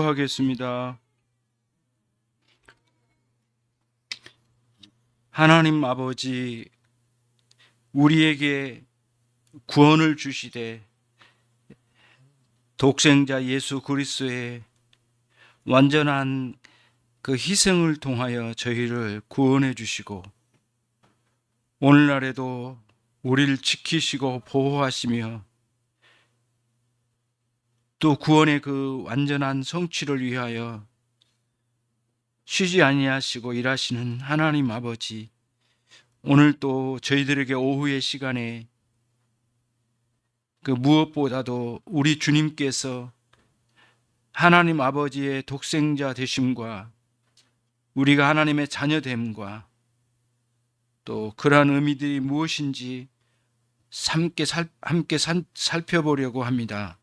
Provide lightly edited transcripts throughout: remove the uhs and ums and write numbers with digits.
하겠습니다. 하나님 아버지, 우리에게 구원을 주시되 독생자 예수 그리스도의 완전한 그 희생을 통하여 저희를 구원해 주시고 오늘날에도 우리를 지키시고 보호하시며 또 구원의 그 완전한 성취를 위하여 쉬지 아니하시고 일하시는 하나님 아버지, 오늘 또 저희들에게 오후의 시간에 그 무엇보다도 우리 주님께서 하나님 아버지의 독생자 되심과 우리가 하나님의 자녀됨과 또 그러한 의미들이 무엇인지 함께 살펴보려고 합니다.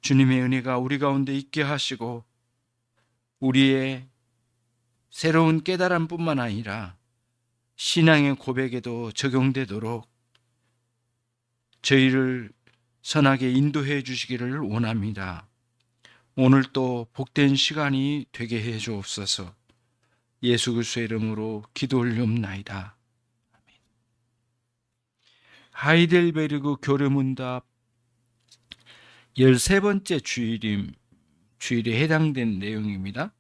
주님의 은혜가 우리 가운데 있게 하시고 우리의 새로운 깨달음뿐만 아니라 신앙의 고백에도 적용되도록 저희를 선하게 인도해 주시기를 원합니다. 오늘 또 복된 시간이 되게 해 주옵소서. 예수 그리스도의 이름으로 기도 올리옵나이다. 하이델베르그 교류문답 13번째 주일에 해당된 내용입니다.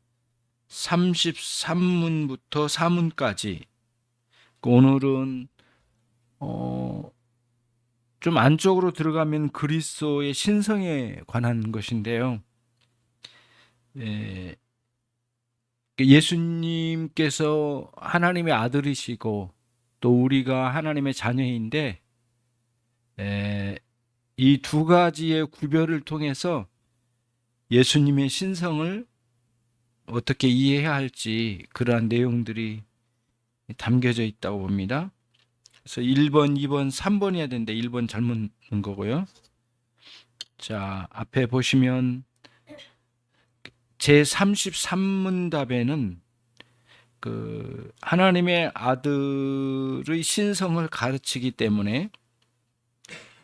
33문부터 4문까지. 오늘은 좀 안쪽으로 들어가면 그리스도의 신성에 관한 것인데요. 예수님께서 하나님의 아들이시고 또 우리가 하나님의 자녀인데 이 두 가지의 구별을 통해서 예수님의 신성을 어떻게 이해해야 할지 그러한 내용들이 담겨져 있다고 봅니다. 그래서 1번, 2번, 3번이어야 되는데 1번 잘못 넣은 거고요. 자, 앞에 보시면 제33문답에는 그 하나님의 아들의 신성을 가르치기 때문에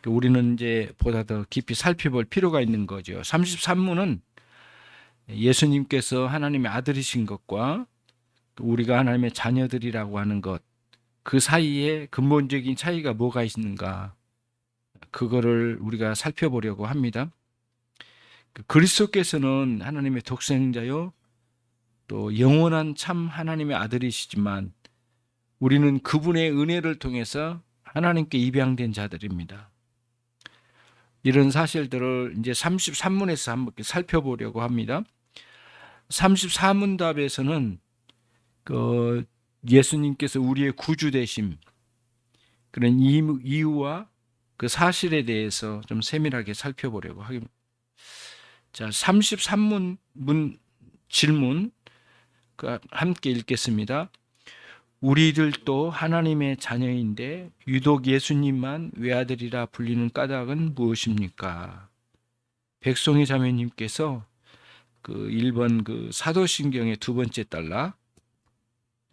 우리는 이제 보다 더 깊이 살펴볼 필요가 있는 거죠. 33문은 예수님께서 하나님의 아들이신 것과 우리가 하나님의 자녀들이라고 하는 것, 그 사이에 근본적인 차이가 뭐가 있는가, 그거를 우리가 살펴보려고 합니다. 그리스도께서는 하나님의 독생자요 또 영원한 참 하나님의 아들이시지만 우리는 그분의 은혜를 통해서 하나님께 입양된 자들입니다. 이런 사실들을 이제 33문에서 한번 살펴보려고 합니다. 34문답에서는 그 예수님께서 우리의 구주 되심, 그런 이유와 그 사실에 대해서 좀 세밀하게 살펴보려고 하겠습니다. 자, 33문 질문 함께 읽겠습니다. 우리들도 하나님의 자녀인데 유독 예수님만 외아들이라 불리는 까닭은 무엇입니까? 백송이 자매님께서 그 1번 그 사도신경의 두 번째 단락,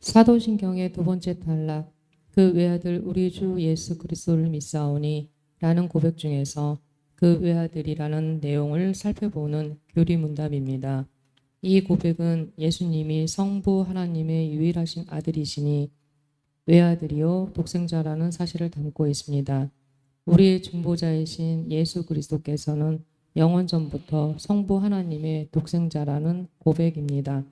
사도신경의 두 번째 단락, 그 외아들 우리 주 예수 그리스도를 믿사오니 라는 고백 중에서 그 외아들이라는 내용을 살펴보는 교리문답입니다. 이 고백은 예수님이 성부 하나님의 유일하신 아들이시니 외아들이요 독생자라는 사실을 담고 있습니다. 우리의 중보자이신 예수 그리스도께서는 영원 전부터 성부 하나님의 독생자라는 고백입니다.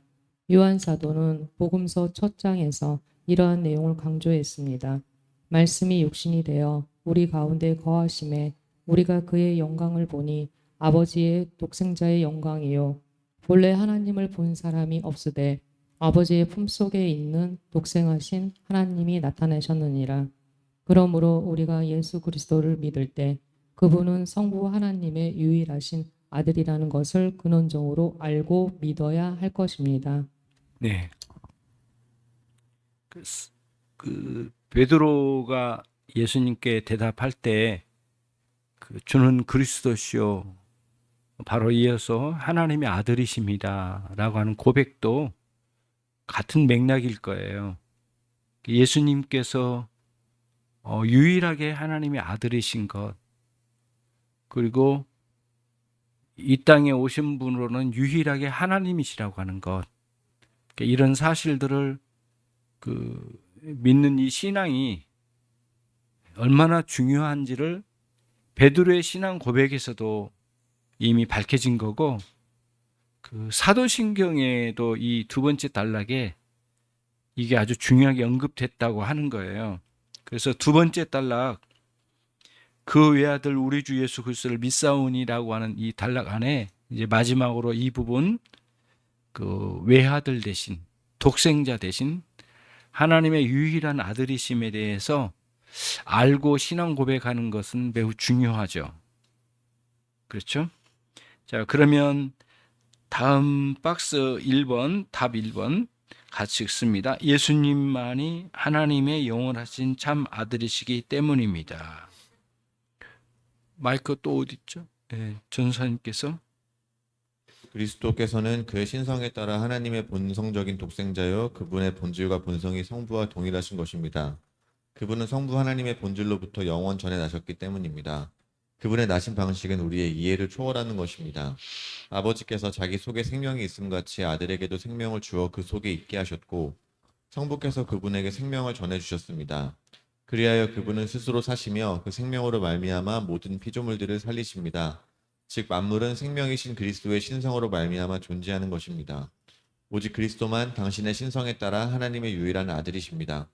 요한 사도는 복음서 첫 장에서 이러한 내용을 강조했습니다. 말씀이 육신이 되어 우리 가운데 거하심에 우리가 그의 영광을 보니 아버지의 독생자의 영광이요 본래 하나님을 본 사람이 없으되 아버지의 품속에 있는 독생하신 하나님이 나타내셨느니라. 그러므로 우리가 예수 그리스도를 믿을 때 그분은 성부 하나님의 유일하신 아들이라는 것을 근원적으로 알고 믿어야 할 것입니다. 네. 그 베드로가 예수님께 대답할 때 그 주는 그리스도시요 바로 이어서 하나님의 아들이십니다라고 하는 고백도 같은 맥락일 거예요. 예수님께서 유일하게 하나님의 아들이신 것, 그리고 이 땅에 오신 분으로는 유일하게 하나님이시라고 하는 것, 그러니까 이런 사실들을 믿는 이 신앙이 얼마나 중요한지를 베드로의 신앙 고백에서도 이미 밝혀진 거고, 사도신경에도 이 두 번째 단락에 이게 아주 중요하게 언급됐다고 하는 거예요. 그래서 두 번째 단락, 그 외아들 우리 주 예수 그리스도를 믿사오니라고 하는 이 단락 안에 이제 마지막으로 이 부분, 외아들 대신, 독생자 대신 하나님의 유일한 아들이심에 대해서 알고 신앙 고백하는 것은 매우 중요하죠. 그렇죠? 자, 그러면 다음 박스 1번, 답 1번 같이 읽습니다. 예수님만이 하나님의 영원하신 참 아들이시기 때문입니다. 마이크 또 어디 있죠? 네, 전사님께서. 그리스도께서는 그의 신성에 따라 하나님의 본성적인 독생자요 그분의 본질과 본성이 성부와 동일하신 것입니다. 그분은 성부 하나님의 본질로부터 영원 전에 나셨기 때문입니다. 그분의 나신 방식은 우리의 이해를 초월하는 것입니다. 아버지께서 자기 속에 생명이 있음 같이 아들에게도 생명을 주어 그 속에 있게 하셨고 성부께서 그분에게 생명을 전해주셨습니다. 그리하여 그분은 스스로 사시며 그 생명으로 말미암아 모든 피조물들을 살리십니다. 즉 만물은 생명이신 그리스도의 신성으로 말미암아 존재하는 것입니다. 오직 그리스도만 당신의 신성에 따라 하나님의 유일한 아들이십니다.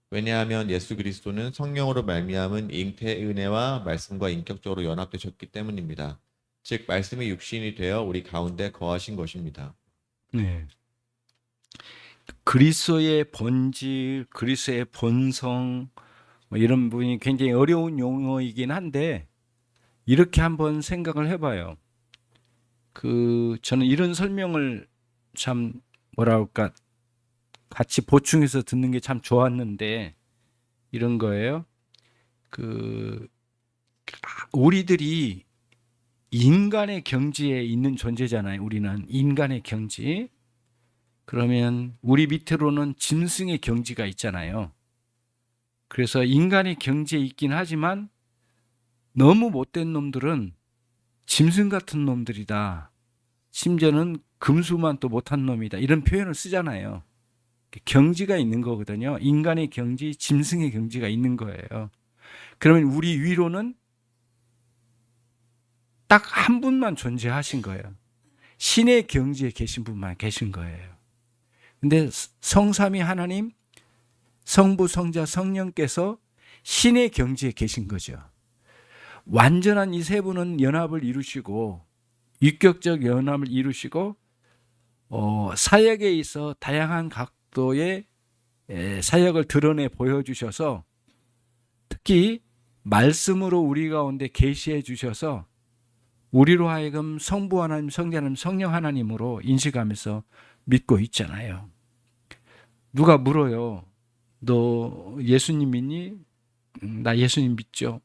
왜냐하면 예수 그리스도는 성령으로 말미암은 잉태의 은혜와 말씀과 인격적으로 연합되셨기 때문입니다. 즉 말씀이 육신이 되어 우리 가운데 거하신 것입니다. 네. 그리스도의 본질, 그리스도의 본성, 이런 부분이 굉장히 어려운 용어이긴 한데 이렇게 한번 생각을 해봐요. 저는 이런 설명을 참 뭐랄까 같이 보충해서 듣는 게 참 좋았는데 이런 거예요. 우리들이 인간의 경지에 있는 존재잖아요. 우리는 인간의 경지. 그러면 우리 밑으로는 짐승의 경지가 있잖아요. 그래서 인간의 경지에 있긴 하지만 너무 못된 놈들은 짐승 같은 놈들이다. 심지어는 금수만 또 못한 놈이다. 이런 표현을 쓰잖아요. 경지가 있는 거거든요. 인간의 경지, 짐승의 경지가 있는 거예요. 그러면 우리 위로는 딱 한 분만 존재하신 거예요. 신의 경지에 계신 분만 계신 거예요. 근데 성삼위 하나님, 성부, 성자, 성령께서 신의 경지에 계신 거죠. 완전한 이 세 분은 연합을 이루시고 유격적 연합을 이루시고 사역에 있어 다양한 각도의 사역을 드러내 보여주셔서 특히 말씀으로 우리 가운데 계시해 주셔서 우리로 하여금 성부 하나님, 성자 하나님, 성령 하나님으로 인식하면서 믿고 있잖아요. 누가 물어요. 너 예수님 믿니? 나 예수님 믿죠.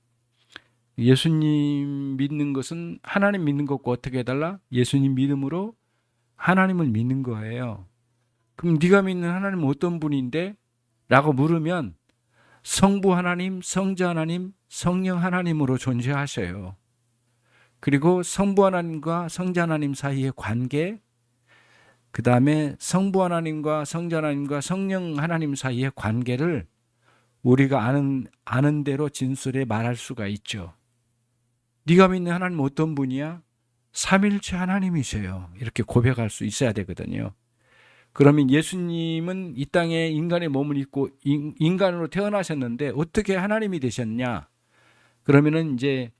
예수님 믿는 것은 하나님 믿는 것과 어떻게 달라? 예수님 믿음으로 하나님을 믿는 거예요. 그럼 네가 믿는 하나님은 어떤 분인데? 라고 물으면 성부 하나님, 성자 하나님, 성령 하나님으로 존재하셔요. 그리고 성부 하나님과 성자 하나님 사이의 관계, 그 다음에 성부 하나님과 성자 하나님과 성령 하나님 사이의 관계를 우리가 아는 대로 진술해 말할 수가 있죠. 네가 믿는 하나님은 어떤 분이야? 삼일체 하나님이세요. 이렇게 고백할 수 있어야 되거든요. 그러면 예수님은 이 땅에 인간의 몸을 입고 인간으로 태어나셨는데 어떻게 하나님이 되셨냐? 그러면은 이제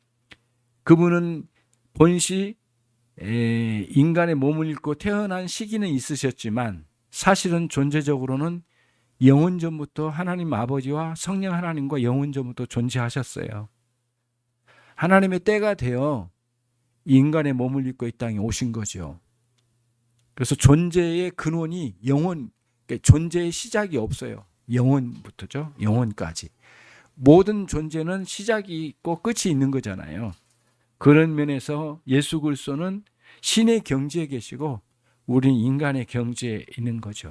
그분은 본시 인간의 몸을 입고 태어난 시기는 있으셨지만 사실은 존재적으로는 영원전부터 하나님 아버지와 성령 하나님과 영원전부터 존재하셨어요. 하나님의 때가 되어 인간의 몸을 입고 이 땅에 오신 거죠. 그래서 존재의 근원이 영원, 그러니까 존재의 시작이 없어요. 영원부터죠. 영원까지. 모든 존재는 시작이 있고 끝이 있는 거잖아요. 그런 면에서 예수 그리스도는 신의 경지에 계시고 우리는 인간의 경지에 있는 거죠.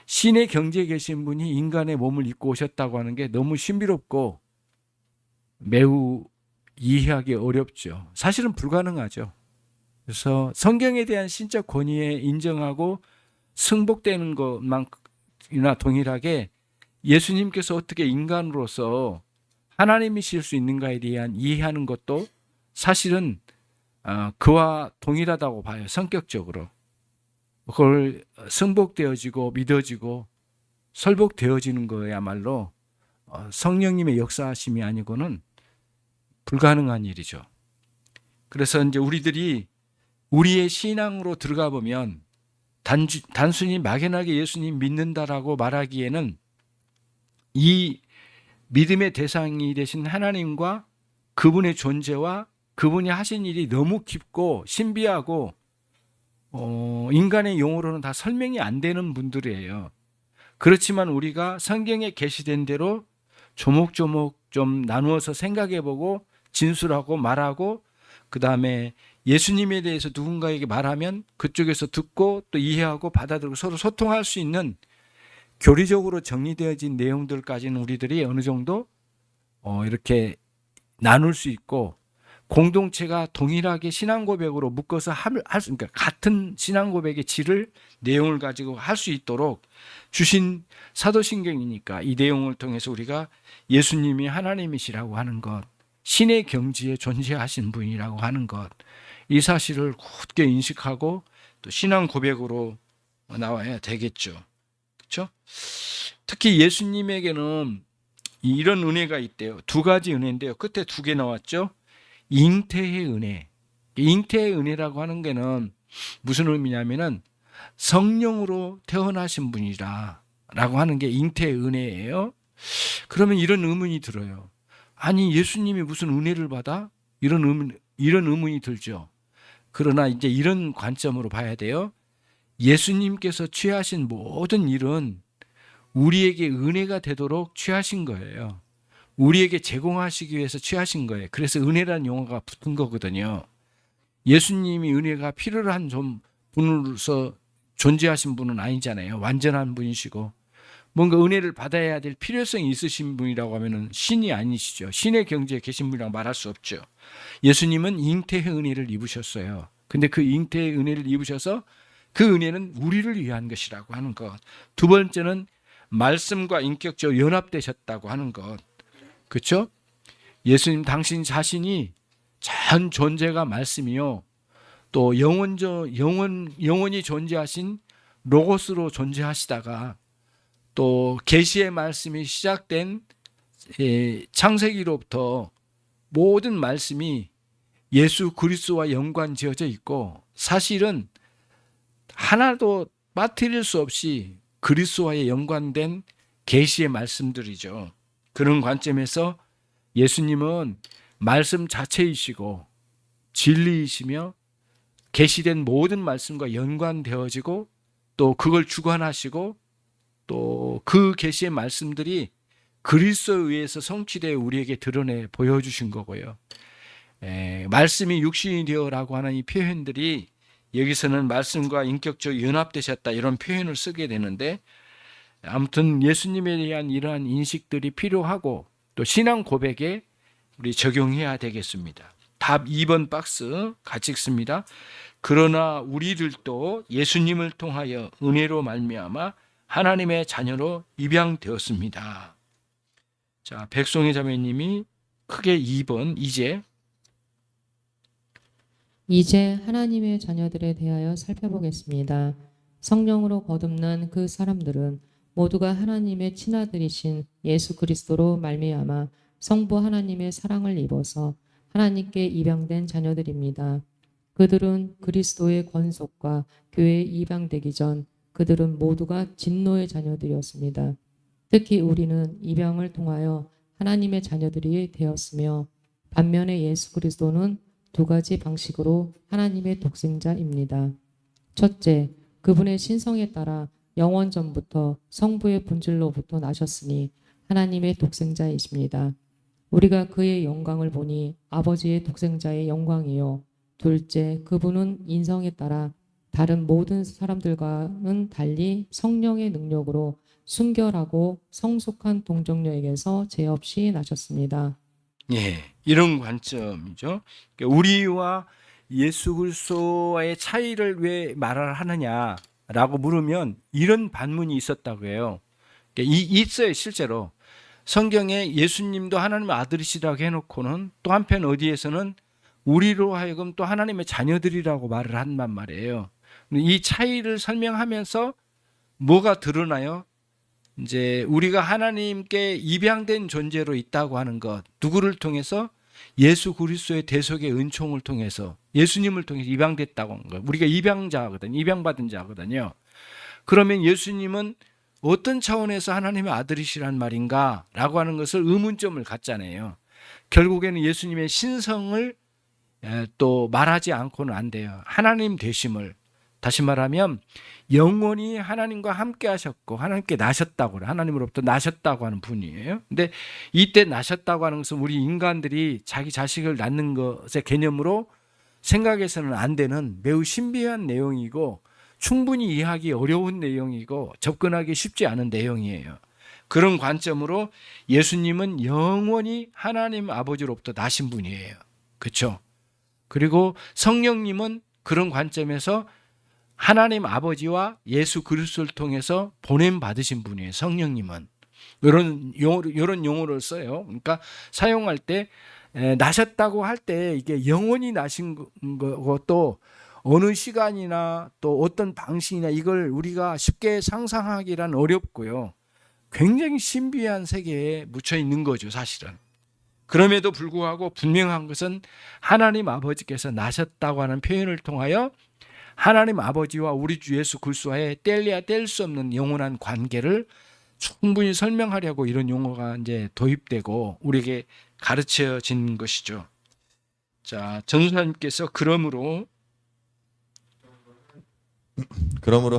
신의 경지에 계신 분이 인간의 몸을 입고 오셨다고 하는 게 너무 신비롭고 매우 이해하기 어렵죠. 사실은 불가능하죠. 그래서 성경에 대한 신적 권위에 인정하고 승복되는 것만이나 동일하게 예수님께서 어떻게 인간으로서 하나님이실 수 있는가에 대한 이해하는 것도 사실은 그와 동일하다고 봐요. 성격적으로. 그걸 승복되어지고 믿어지고 설복되어지는 거야말로 성령님의 역사하심이 아니고는 불가능한 일이죠. 그래서 이제 우리들이 우리의 신앙으로 들어가 보면 단순히 막연하게 예수님 믿는다라고 말하기에는 이 믿음의 대상이 되신 하나님과 그분의 존재와 그분이 하신 일이 너무 깊고 신비하고 인간의 용어로는 다 설명이 안 되는 분들이에요. 그렇지만 우리가 성경에 게시된 대로 조목조목 좀 나누어서 생각해보고 진술하고 말하고 그 다음에 예수님에 대해서 누군가에게 말하면 그쪽에서 듣고 또 이해하고 받아들이고 서로 소통할 수 있는 교리적으로 정리되어진 내용들까지는 우리들이 어느 정도 이렇게 나눌 수 있고 공동체가 동일하게 신앙 고백으로 묶어서 그러니까 같은 신앙 고백의 질을 내용을 가지고 할 수 있도록 주신 사도신경이니까 이 내용을 통해서 우리가 예수님이 하나님이시라고 하는 것, 신의 경지에 존재하신 분이라고 하는 것, 이 사실을 굳게 인식하고 또 신앙 고백으로 나와야 되겠죠. 그렇죠? 특히 예수님에게는 이런 은혜가 있대요. 두 가지 은혜인데요. 끝에 두 개 나왔죠. 잉태의 은혜. 잉태의 은혜라고 하는 게는 무슨 의미냐면은 성령으로 태어나신 분이라 라고 하는 게 잉태의 은혜예요. 그러면 이런 의문이 들어요. 아니 예수님이 무슨 은혜를 받아? 이런 의문이 들죠. 그러나 이제 이런 관점으로 봐야 돼요. 예수님께서 취하신 모든 일은 우리에게 은혜가 되도록 취하신 거예요. 우리에게 제공하시기 위해서 취하신 거예요. 그래서 은혜라는 용어가 붙은 거거든요. 예수님이 은혜가 필요한 분으로서 존재하신 분은 아니잖아요. 완전한 분이시고 뭔가 은혜를 받아야 될 필요성이 있으신 분이라고 하면 신이 아니시죠. 신의 경지에 계신 분이라고 말할 수 없죠. 예수님은 잉태의 은혜를 입으셨어요. 근데 그 잉태의 은혜를 입으셔서 그 은혜는 우리를 위한 것이라고 하는 것. 두 번째는 말씀과 인격적으로 연합되셨다고 하는 것. 그렇죠? 예수님 당신 자신이 전 존재가 말씀이요. 또 영원히 존재하신 로고스로 존재하시다가 또 계시의 말씀이 시작된 창세기로부터 모든 말씀이 예수 그리스도와 연관지어져 있고 사실은 하나도 빠뜨릴 수 없이 그리스도와의 연관된 계시의 말씀들이죠. 그런 관점에서 예수님은 말씀 자체이시고 진리이시며 계시된 모든 말씀과 연관되어지고 또 그걸 주관하시고 또 그 계시의 말씀들이 그리스도에 의해서 성취되어 우리에게 드러내 보여주신 거고요. 말씀이 육신이 되어라고 하는 이 표현들이 여기서는 말씀과 인격적으로 연합되셨다 이런 표현을 쓰게 되는데 아무튼 예수님에 대한 이러한 인식들이 필요하고 또 신앙 고백에 우리 적용해야 되겠습니다. 답 2번 박스 같이 읽습니다. 그러나 우리들도 예수님을 통하여 은혜로 말미암아 하나님의 자녀로 입양되었습니다. 자, 백송희 자매님이 크게 2번 이제 하나님의 자녀들에 대하여 살펴보겠습니다. 성령으로 거듭난 그 사람들은 모두가 하나님의 친아들이신 예수 그리스도로 말미암아 성부 하나님의 사랑을 입어서 하나님께 입양된 자녀들입니다. 그들은 그리스도의 권속과 교회에 입양되기 전 그들은 모두가 진노의 자녀들이었습니다. 특히 우리는 입양을 통하여 하나님의 자녀들이 되었으며 반면에 예수 그리스도는 두 가지 방식으로 하나님의 독생자입니다. 첫째, 그분의 신성에 따라 영원 전부터 성부의 본질로부터 나셨으니 하나님의 독생자이십니다. 우리가 그의 영광을 보니 아버지의 독생자의 영광이요. 둘째, 그분은 인성에 따라 다른 모든 사람들과는 달리 성령의 능력으로 순결하고 성숙한 동정녀에게서 죄 없이 나셨습니다. 이런 관점이죠. 우리와 예수 그리스도와의 차이를 왜 말을 하느냐라고 물으면 이런 반문이 있었다고 해요. 있어요, 실제로. 성경에 예수님도 하나님의 아들이시라고 해놓고는 또 한편 어디에서는 우리로 하여금 또 하나님의 자녀들이라고 말을 한단 말이에요. 이 차이를 설명하면서 뭐가 드러나요? 이제 우리가 하나님께 입양된 존재로 있다고 하는 것, 누구를 통해서? 예수 그리스도의 대속의 은총을 통해서, 예수님을 통해서 입양됐다고 하는 거예요. 우리가 입양자거든요. 입양받은 자거든요. 그러면 예수님은 어떤 차원에서 하나님의 아들이시란 말인가? 라고 하는 것을 의문점을 갖잖아요. 결국에는 예수님의 신성을 또 말하지 않고는 안 돼요. 하나님 되심을. 다시 말하면 영원히 하나님과 함께 하셨고 하나님께 나셨다고 그래요. 하나님으로부터 나셨다고 하는 분이에요. 근데 이때 나셨다고 하는 것은 우리 인간들이 자기 자식을 낳는 것의 개념으로 생각해서는 안 되는 매우 신비한 내용이고 충분히 이해하기 어려운 내용이고 접근하기 쉽지 않은 내용이에요. 그런 관점으로 예수님은 영원히 하나님 아버지로부터 나신 분이에요. 그렇죠? 그리고 성령님은 그런 관점에서 하나님 아버지와 예수 그리스도를 통해서 보냄 받으신 분이에요. 성령님은 이런 용어를 써요. 그러니까 사용할 때 나셨다고 할 때 이게 영원히 나신 것도 어느 시간이나 또 어떤 방식이나 이걸 우리가 쉽게 상상하기란 어렵고요. 굉장히 신비한 세계에 묻혀 있는 거죠, 사실은. 그럼에도 불구하고 분명한 것은 하나님 아버지께서 나셨다고 하는 표현을 통하여 하나님 아버지와 우리 주 예수 그리스도와의 뗄래야 뗄 수 없는 영원한 관계를 충분히 설명하려고 이런 용어가 이제 도입되고 우리에게 가르쳐진 것이죠. 자, 전도사님께서 그러므로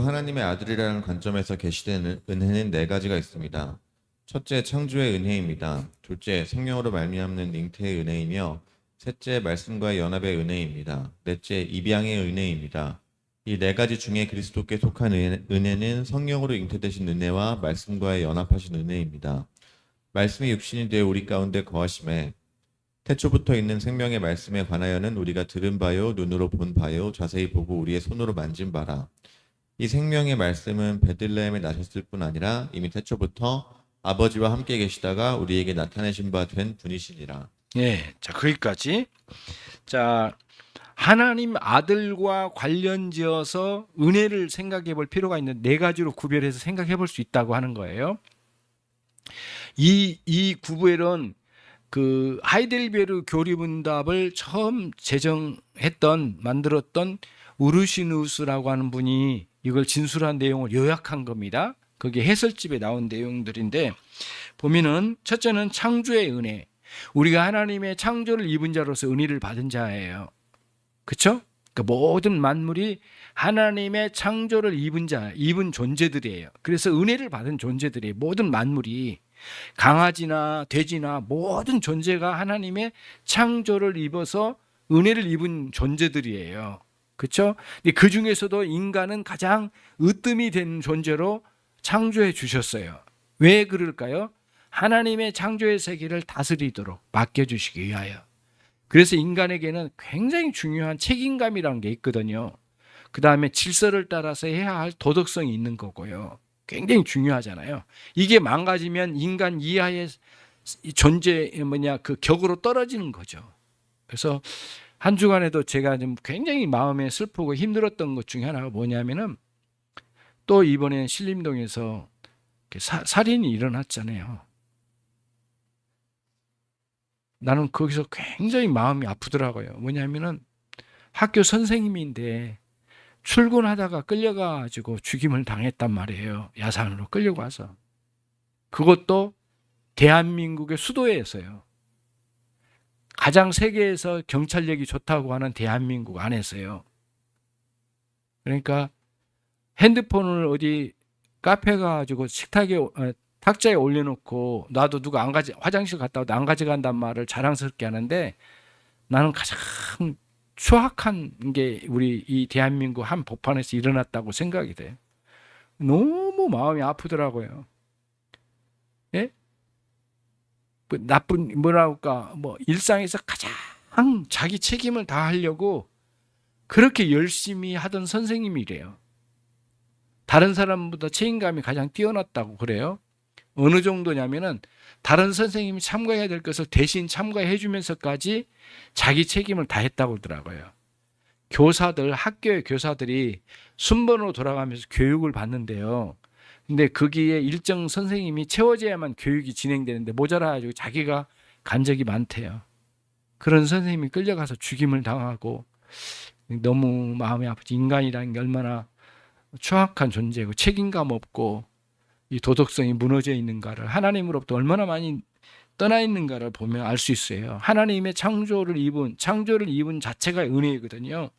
하나님의 아들이라는 관점에서 계시된 은혜는 네 가지가 있습니다. 첫째, 창조의 은혜입니다. 둘째, 성령으로 말미암는 잉태의 은혜이며 셋째, 말씀과의 연합의 은혜입니다. 넷째, 입양의 은혜입니다. 이 네 가지 중에 그리스도께 속한 은혜는 성령으로 잉태되신 은혜와 말씀과의 연합하신 은혜입니다. 말씀이 육신이 되어 우리 가운데 거하심에 태초부터 있는 생명의 말씀에 관하여는 우리가 들은 바요, 눈으로 본 바요, 자세히 보고 우리의 손으로 만진 바라. 이 생명의 말씀은 베들레헴에 나셨을 뿐 아니라 이미 태초부터 아버지와 함께 계시다가 우리에게 나타내신 바 된 분이시니라. 예, 자 거기까지. 자, 하나님 아들과 관련지어서 은혜를 생각해 볼 필요가 있는 네 가지로 구별해서 생각해 볼 수 있다고 하는 거예요. 이 구별은 그 하이델베르 교리문답을 처음 만들었던 우르시누스라고 하는 분이 이걸 진술한 내용을 요약한 겁니다. 그게 해설집에 나온 내용들인데 보면은 첫째는 창조의 은혜. 우리가 하나님의 창조를 입은 자로서 은혜를 받은 자예요. 그렇죠? 그러니까 모든 만물이 하나님의 창조를 입은 존재들이에요. 그래서 은혜를 받은 존재들이에요. 모든 만물이 강아지나 돼지나 모든 존재가 하나님의 창조를 입어서 은혜를 입은 존재들이에요. 그렇죠? 그 중에서도 인간은 가장 으뜸이 된 존재로 창조해 주셨어요. 왜 그럴까요? 하나님의 창조의 세계를 다스리도록 맡겨주시기 위하여. 그래서 인간에게는 굉장히 중요한 책임감이라는 게 있거든요. 그 다음에 질서를 따라서 해야 할 도덕성이 있는 거고요. 굉장히 중요하잖아요. 이게 망가지면 인간 이하의 존재 그 격으로 떨어지는 거죠. 그래서 한 주간에도 제가 좀 굉장히 마음에 슬프고 힘들었던 것 중에 하나가 뭐냐면은 또 이번에 신림동에서 살인이 일어났잖아요. 나는 거기서 굉장히 마음이 아프더라고요. 뭐냐면은 학교 선생님인데 출근하다가 끌려가지고 죽임을 당했단 말이에요. 야산으로 끌려고 와서. 그것도 대한민국의 수도에서요. 가장 세계에서 경찰력이 좋다고 하는 대한민국 안에서요. 그러니까 핸드폰을 어디 카페 가지고 식탁에 탁자에 올려놓고 나도 누가 화장실 갔다 와도 안 가져간단 말을 자랑스럽게 하는데 나는 가장 추악한 게 우리 이 대한민국 한 법안에서 일어났다고 생각이 돼요. 너무 마음이 아프더라고요. 예? 나쁜 일상에서 가장 자기 책임을 다하려고 그렇게 열심히 하던 선생님이래요. 다른 사람보다 책임감이 가장 뛰어났다고 그래요. 어느 정도냐면은 다른 선생님이 참가해야 될 것을 대신 참가해 주면서까지 자기 책임을 다했다고 그러더라고요. 교사들, 학교의 교사들이 순번으로 돌아가면서 교육을 받는데요. 근데 거기에 일정 선생님이 채워져야만 교육이 진행되는데 모자라가지고 자기가 간 적이 많대요. 그런 선생님이 끌려가서 죽임을 당하고 너무 마음이 아프지. 인간이라는 게 얼마나 추악한 존재고 책임감 없고 이 도덕성이 무너져 있는가를, 하나님으로부터 얼마나 많이 떠나 있는가를 보면 알 수 있어요. 하나님의 창조를 입은 자체가 은혜이거든요.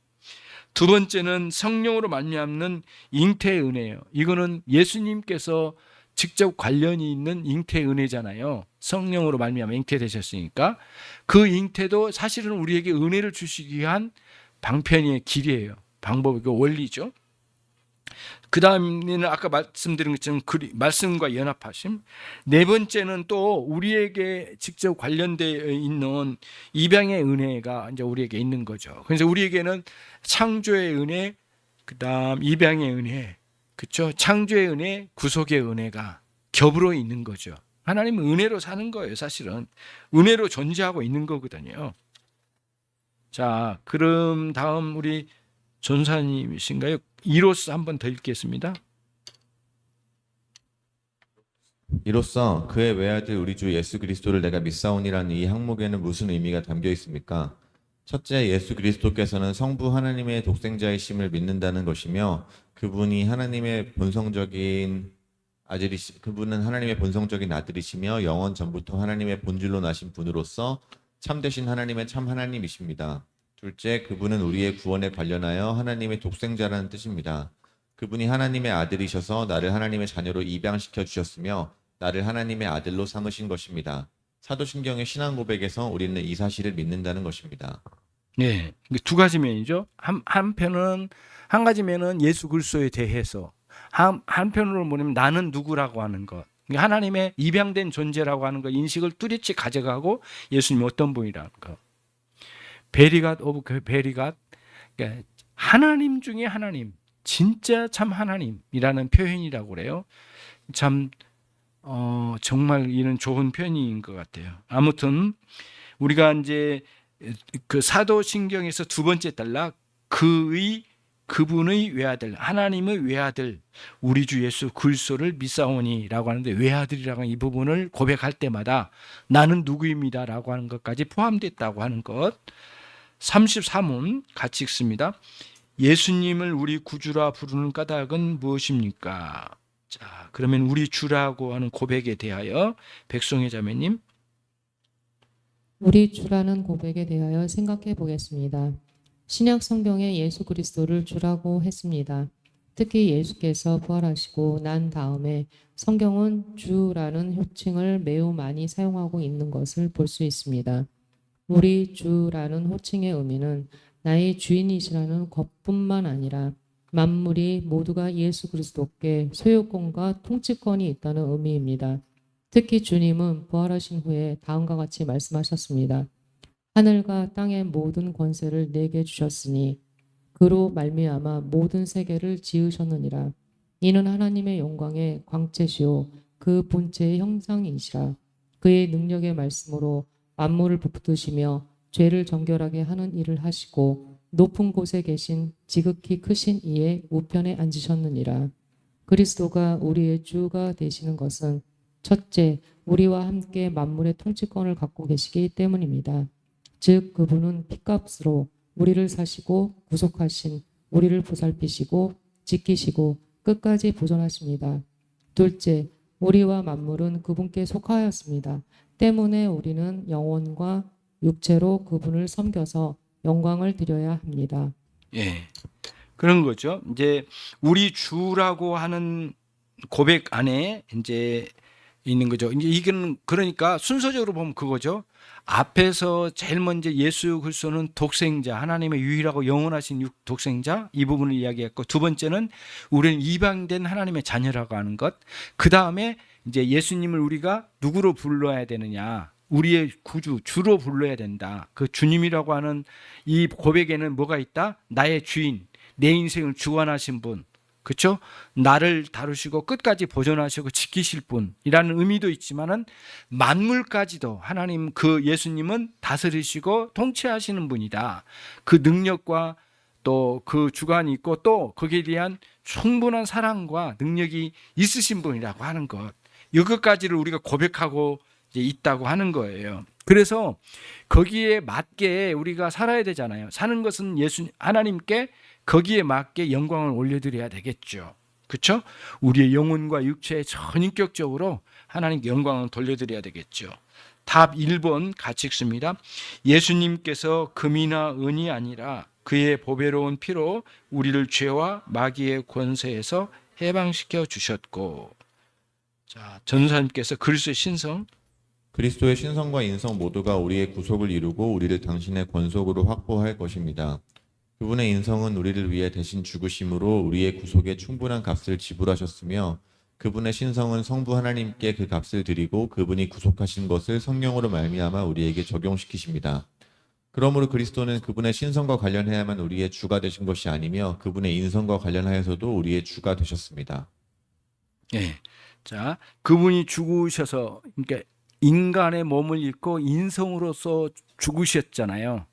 두 번째는 성령으로 말미암는 잉태의 은혜예요. 이거는 예수님께서 직접 관련이 있는 잉태의 은혜잖아요. 성령으로 말미암아 잉태되셨으니까 그 잉태도 사실은 우리에게 은혜를 주시기 위한 방편의 길이에요. 방법이고 원리죠. 그 다음에는 아까 말씀드린 것처럼 말씀과 연합하심. 네 번째는 또 우리에게 직접 관련되어 있는 입양의 은혜가 이제 우리에게 있는 거죠. 그래서 우리에게는 창조의 은혜, 그 다음 입양의 은혜, 그렇죠? 창조의 은혜, 구속의 은혜가 겹으로 있는 거죠. 하나님은 은혜로 사는 거예요. 사실은 은혜로 존재하고 있는 거거든요. 자, 그럼 다음 우리 전사님이신가요? 이로써 한번 더 읽겠습니다. 이로써 그의 외아들 우리 주 예수 그리스도를 내가 믿사오니라는 이 항목에는 무슨 의미가 담겨 있습니까? 첫째, 예수 그리스도께서는 성부 하나님의 독생자이심을 믿는다는 것이며 그분은 하나님의 본성적인 아들이시며 영원 전부터 하나님의 본질로 나신 분으로서 참되신 하나님의 참 하나님이십니다. 둘째, 그분은 우리의 구원에 관련하여 하나님의 독생자라는 뜻입니다. 그분이 하나님의 아들이셔서 나를 하나님의 자녀로 입양시켜 주셨으며 나를 하나님의 아들로 삼으신 것입니다. 사도신경의 신앙 고백에서 우리는 이 사실을 믿는다는 것입니다. 네, 두 가지 면이죠. 한 가지 면은 예수 그리스도에 대해서, 한편으로 보면 나는 누구라고 하는 것, 하나님의 입양된 존재라고 하는 것 인식을 뚜렷이 가져가고 예수님이 어떤 분이라는 것. 베리갓 오브 베리갓, 그러니까 하나님 중에 하나님, 진짜 참 하나님이라는 표현이라고 그래요. 참 정말 이는 좋은 표현인 것 같아요. 아무튼 우리가 이제 그 사도신경에서 두 번째 단락 그분의 외아들, 하나님의 외아들, 우리 주 예수 그리스도를 믿사오니라고 하는데 외아들이라고 하는 이 부분을 고백할 때마다 나는 누구입니다라고 하는 것까지 포함됐다고 하는 것. 33문 같이 읽습니다. 예수님을 우리 구주라 부르는 까닭은 무엇입니까? 자, 그러면 우리 주라고 하는 고백에 대하여 백송의 자매님. 우리 주라는 고백에 대하여 생각해 보겠습니다. 신약 성경에 예수 그리스도를 주라고 했습니다. 특히 예수께서 부활하시고 난 다음에 성경은 주라는 호칭을 매우 많이 사용하고 있는 것을 볼 수 있습니다. 우리 주라는 호칭의 의미는 나의 주인이시라는 것뿐만 아니라 만물이 모두가 예수 그리스도께 소유권과 통치권이 있다는 의미입니다. 특히 주님은 부활하신 후에 다음과 같이 말씀하셨습니다. 하늘과 땅의 모든 권세를 내게 주셨으니 그로 말미암아 모든 세계를 지으셨느니라. 이는 하나님의 영광의 광채시요 그 본체의 형상이시라. 그의 능력의 말씀으로 만물을 붙드시며 죄를 정결하게 하는 일을 하시고 높은 곳에 계신 지극히 크신 이의 우편에 앉으셨느니라. 그리스도가 우리의 주가 되시는 것은 첫째, 우리와 함께 만물의 통치권을 갖고 계시기 때문입니다. 즉 그분은 핏값으로 우리를 사시고 구속하신 우리를 보살피시고 지키시고 끝까지 보존하십니다. 둘째, 우리와 만물은 그분께 속하였습니다. 때문에 우리는 영혼과 육체로 그분을 섬겨서 영광을 드려야 합니다. 예, 그런 거죠. 이제 우리 주라고 하는 고백 안에 이제 있는 거죠. 이제 이건 그러니까 순서적으로 보면 그거죠. 앞에서 제일 먼저 예수 그리스도는 독생자, 하나님의 유일하고 영원하신 독생자 이 부분을 이야기했고, 두 번째는 우리는 이방된 하나님의 자녀라고 하는 것. 그 다음에 이제 예수님을 우리가 누구로 불러야 되느냐, 우리의 구주, 주로 불러야 된다. 그 주님이라고 하는 이 고백에는 뭐가 있다? 나의 주인, 내 인생을 주관하신 분, 그렇죠? 나를 다루시고 끝까지 보존하시고 지키실 분이라는 의미도 있지만은 만물까지도 하나님 그 예수님은 다스리시고 통치하시는 분이다. 그 능력과 또 그 주관이 있고 또 거기에 대한 충분한 사랑과 능력이 있으신 분이라고 하는 것. 이것까지를 우리가 고백하고 이제 있다고 하는 거예요. 그래서 거기에 맞게 우리가 살아야 되잖아요. 사는 것은 하나님께 거기에 맞게 영광을 올려드려야 되겠죠. 그렇죠? 우리의 영혼과 육체에 전인격적으로 하나님께 영광을 돌려드려야 되겠죠. 답 1번 같이 읽습니다. 예수님께서 금이나 은이 아니라 그의 보배로운 피로 우리를 죄와 마귀의 권세에서 해방시켜 주셨고. 자, 전도사님께서 그리스도의 신성, 그리스도의 신성과 인성 모두가 우리의 구속을 이루고 우리를 당신의 권속으로 확보할 것입니다. 그분의 인성은 우리를 위해 대신 죽으심으로 우리의 구속에 충분한 값을 지불하셨으며 그분의 신성은 성부 하나님께 그 값을 드리고 그분이 구속하신 것을 성령으로 말미암아 우리에게 적용시키십니다. 그러므로 그리스도는 그분의 신성과 관련해야만 우리의 주가 되신 것이 아니며 그분의 인성과 관련하여서도 우리의 주가 되셨습니다. 예. 자, 그분이 죽으셔서 그러니까 인간의 몸을 입고 인성으로서 죽으셨잖아요.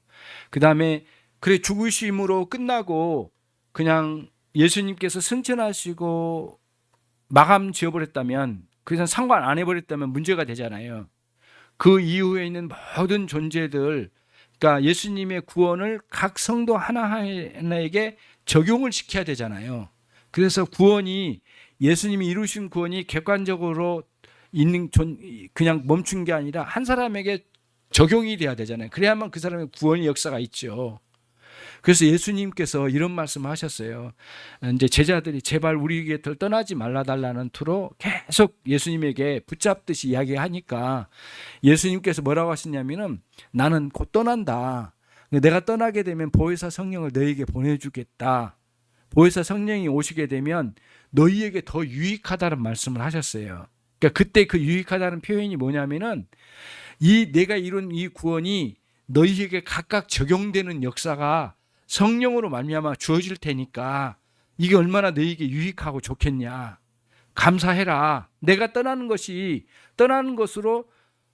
그다음에 그래 죽으심으로 끝나고 그냥 예수님께서 승천하시고 마감 지어버렸다면 그냥 상관 안 해버렸다면 문제가 되잖아요. 그 이후에 있는 모든 존재들, 그러니까 예수님의 구원을 각 성도 하나하나에게 적용을 시켜야 되잖아요. 그래서 구원이 예수님이 이루신 구원이 객관적으로 있는 그냥 멈춘 게 아니라 한 사람에게 적용이 돼야 되잖아요. 그래야만 그 사람의 구원의 역사가 있죠. 그래서 예수님께서 이런 말씀을 하셨어요. 이제 제자들이 제발 우리 곁을 떠나지 말라달라는 투로 계속 예수님에게 붙잡듯이 이야기하니까 예수님께서 뭐라고 하시냐면은 나는 곧 떠난다. 내가 떠나게 되면 보혜사 성령을 너희에게 보내주겠다. 보혜사 성령이 오시게 되면 너희에게 더 유익하다는 말씀을 하셨어요. 그러니까 그때 그 유익하다는 표현이 뭐냐면은 이 내가 이룬 이 구원이 너희에게 각각 적용되는 역사가 성령으로 말미암아 주어질 테니까 이게 얼마나 너희에게 유익하고 좋겠냐. 감사해라. 내가 떠나는 것으로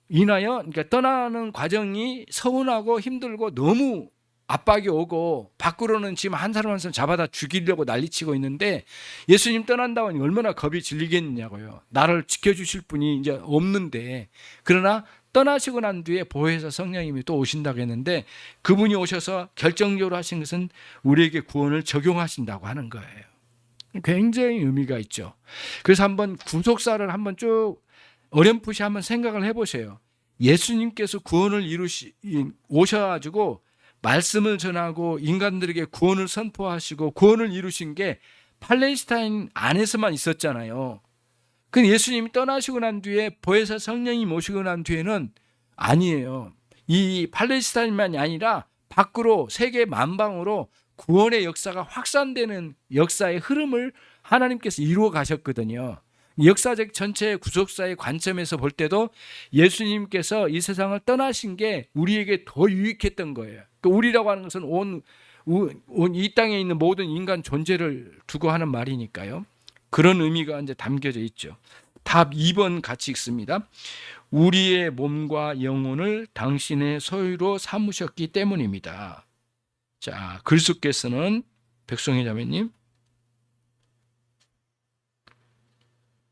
인하여 그러니까 떠나는 과정이 서운하고 힘들고 너무 압박이 오고 밖으로는 지금 한 사람 한 사람 잡아다 죽이려고 난리치고 있는데 예수님 떠난다고 하니 얼마나 겁이 질리겠냐고요. 나를 지켜주실 분이 이제 없는데 그러나 떠나시고 난 뒤에 보혜사 성령님이 또 오신다고 했는데 그분이 오셔서 결정적으로 하신 것은 우리에게 구원을 적용하신다고 하는 거예요. 굉장히 의미가 있죠. 그래서 한번 구속사를 한번 쭉 어렴풋이 한번 생각을 해보세요. 예수님께서 구원을 오셔가지고 말씀을 전하고 인간들에게 구원을 선포하시고 구원을 이루신 게 팔레스타인 안에서만 있었잖아요. 그 예수님이 떠나시고 난 뒤에 보혜사 성령이 모시고 난 뒤에는 아니에요. 이 팔레스타인만이 아니라 밖으로 세계 만방으로 구원의 역사가 확산되는 역사의 흐름을 하나님께서 이루어 가셨거든요. 역사적 전체 구속사의 관점에서 볼 때도 예수님께서 이 세상을 떠나신 게 우리에게 더 유익했던 거예요. 그러니까 우리라고 하는 것은 온 이 땅에 있는 모든 인간 존재를 두고 하는 말이니까요. 그런 의미가 이제 담겨져 있죠. 답 2번 같이 읽습니다. 우리의 몸과 영혼을 당신의 소유로 삼으셨기 때문입니다. 자, 글수께서는 백송희 자매님.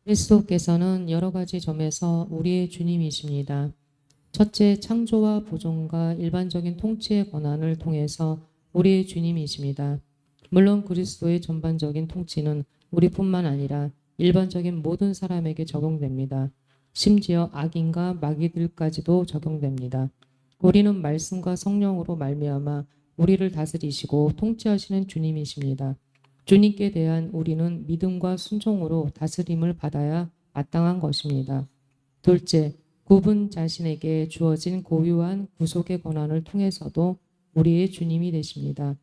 그리스도께서는 여러 가지 점에서 우리의 주님이십니다. 첫째, 창조와 보존과 일반적인 통치의 권한을 통해서 우리의 주님이십니다. 물론 그리스도의 전반적인 통치는 우리뿐만 아니라 일반적인 모든 사람에게 적용됩니다. 심지어 악인과 마귀들까지도 적용됩니다. 우리는 말씀과 성령으로 말미암아 우리를 다스리시고 통치하시는 주님이십니다. 주님께 대한 우리는 믿음과 순종으로 다스림을 받아야 마땅한 것입니다. 둘째, 그분 자신에게 주어진 고유한 구속의 권한을 통해서도 우리의 주님이 되십니다.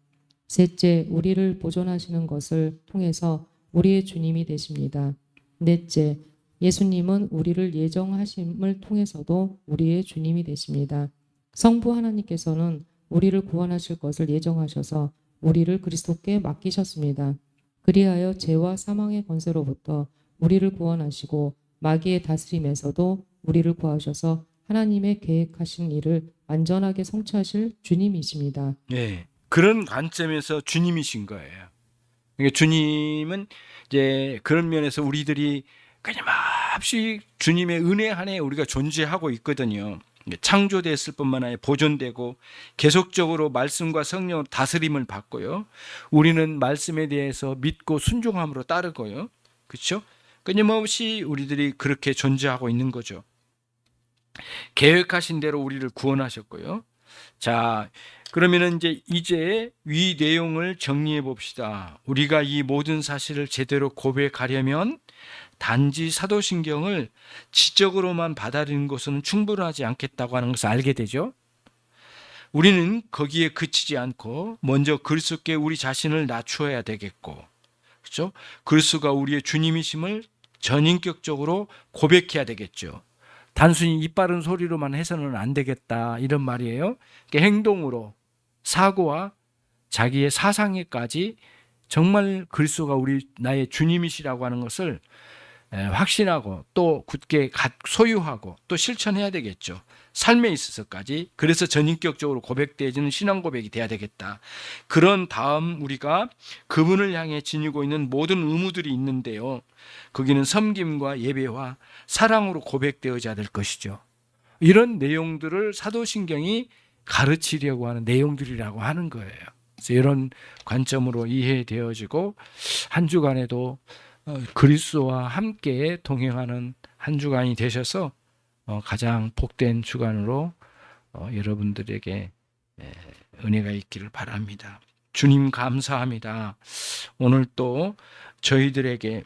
셋째, 우리를 보존하시는 것을 통해서 우리의 주님이 되십니다. 넷째, 예수님은 우리를 예정하심을 통해서도 우리의 주님이 되십니다. 성부 하나님께서는 우리를 구원하실 것을 예정하셔서 우리를 그리스도께 맡기셨습니다. 그리하여 죄와 사망의 권세로부터 우리를 구원하시고 마귀의 다스림에서도 우리를 구하셔서 하나님의 계획하신 일을 완전하게 성취하실 주님이십니다. 예. 그런 관점에서 주님이신 거예요. 그러니까 주님은 이제 그런 면에서 우리들이 끊임없이 주님의 은혜 안에 우리가 존재하고 있거든요. 창조됐을 뿐만 아니라 보존되고 계속적으로 말씀과 성령으로 다스림을 받고요. 우리는 말씀에 대해서 믿고 순종함으로 따르고요. 그렇죠? 끊임없이 우리들이 그렇게 존재하고 있는 거죠. 계획하신 대로 우리를 구원하셨고요. 자, 그러면은 이제 위 내용을 정리해 봅시다. 우리가 이 모든 사실을 제대로 고백하려면 단지 사도신경을 지적으로만 받아들이는 것은 충분하지 않겠다고 하는 것을 알게 되죠. 우리는 거기에 그치지 않고 먼저 그리스도께 우리 자신을 낮추어야 되겠고, 그렇죠? 그리스도가 우리의 주님이심을 전인격적으로 고백해야 되겠죠. 단순히 입 바른 소리로만 해서는 안 되겠다, 이런 말이에요. 그러니까 행동으로, 사고와 자기의 사상에까지 정말 그리스도가 나의 주님이시라고 하는 것을 확신하고 또 굳게 소유하고 또 실천해야 되겠죠. 삶에 있어서까지. 그래서 전인격적으로 고백되어지는 신앙 고백이 돼야 되겠다. 그런 다음 우리가 그분을 향해 지니고 있는 모든 의무들이 있는데요. 거기는 섬김과 예배와 사랑으로 고백되어져야 될 것이죠. 이런 내용들을 사도신경이 가르치려고 하는 내용들이라고 하는 거예요. 그래서 이런 관점으로 이해되어지고 한 주간에도 그리스도와 함께 동행하는 한 주간이 되셔서 가장 복된 주간으로 여러분들에게 은혜가 있기를 바랍니다. 주님 감사합니다. 오늘 또 저희들에게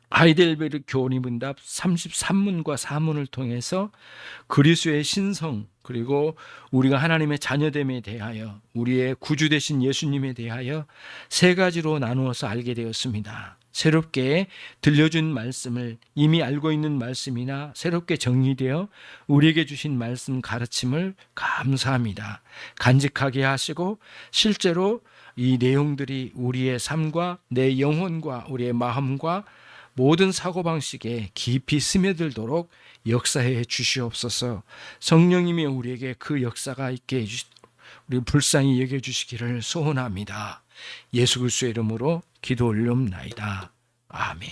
하이델베르 교리문답 33문과 4문을 통해서 그리스도의 신성, 그리고 우리가 하나님의 자녀됨에 대하여, 우리의 구주 되신 예수님에 대하여 세 가지로 나누어서 알게 되었습니다. 새롭게 들려준 말씀을, 이미 알고 있는 말씀이나 새롭게 정리되어 우리에게 주신 말씀 가르침을 감사합니다. 간직하게 하시고 실제로 이 내용들이 우리의 삶과 내 영혼과 우리의 마음과 모든 사고방식에 깊이 스며들도록 역사해 주시옵소서. 성령님이 우리에게 그 역사가 있게 해주시도록 우리 불쌍히 여겨주시기를 소원합니다. 예수 그리스도의 이름으로 기도 올려옵나이다. 아멘.